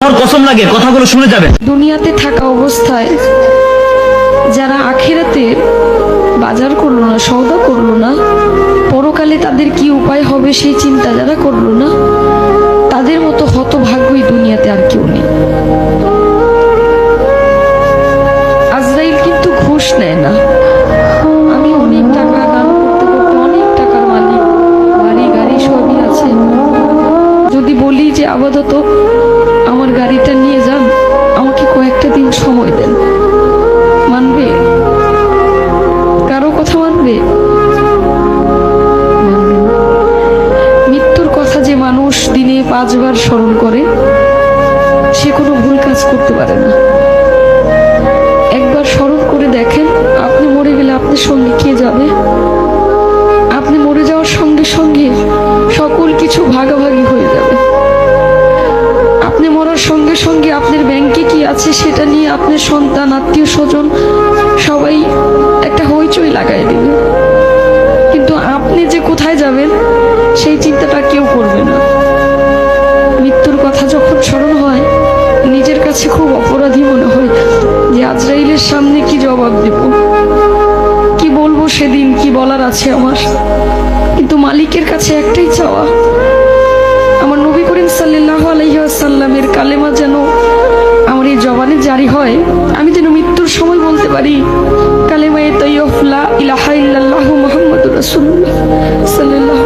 আল্লাহর কসম লাগে কথাগুলো শুনে যাবেন। দুনিয়াতে থাকা অবস্থায় যারা আখিরাতে বাজার করলো না, সওদা করলো না, পরকালে তাদের কি উপায় হবে সেই চিন্তা যারা করলো না, তাদের মতো হতভাগ্যই দুনিয়াতে আর কেউ নেই। আজরাইল কিন্তু ঘুষ নেয় না। আমি অনেক টাকা দান করতে করতে অনেক টাকার মালিক, বাড়ি গাড়ি সবই আছে, যদি বলি যে আপাতত আমার গাড়িটা নিয়ে যান, আমাকে কয়েকটা দিন সময় দেন, মানবে? কারো কথা মানবে? মৃত্যুর কথা যে মানুষ দিনে 5 বার স্মরণ করে, সে কোনো ভুল কাজ করতে পারে না। একবার স্মরণ করে দেখেন, আপনি মরে গেলে আপনার সঙ্গে কে যাবে? আপনি মরে যাওয়ার সঙ্গে সঙ্গে সকল কিছু ভাগাভাগি হয়ে যাবে। আপনি মরার সঙ্গে সঙ্গে আপনার ব্যাংকে কি আছে সেটা নিয়ে আপনার সন্তান, আত্মীয় স্বজন সবাই একটা হইচই লাগাই দেবে, কিন্তু আপনি যে কোথায় যাবেন সেই চিন্তাটা কেউ করবে না। মৃত্যুর কথা যখন স্মরণ হয়, নিজের কাছে খুব অপরাধী মনে হয় যে আজরাইলের সামনে কি জবাব দেব, কি বলবো সেদিন, কি বলার আছে আমার। কিন্তু মালিকের কাছে একটাই চাওয়া, আমার নবী করিম সাল্লাল্লাহু আলাইহি ওয়াসাল্লামের কালেমা যেন আমার এই জবানে জারি হয়, আমি যেন মৃত্যুর সময় বলতে পারি কালেমায়ে তাইয়্যিবা লা ইলাহা ইল্লাল্লাহু মুহাম্মাদুর রাসূলুল্লাহ সাল্লাল্লাহু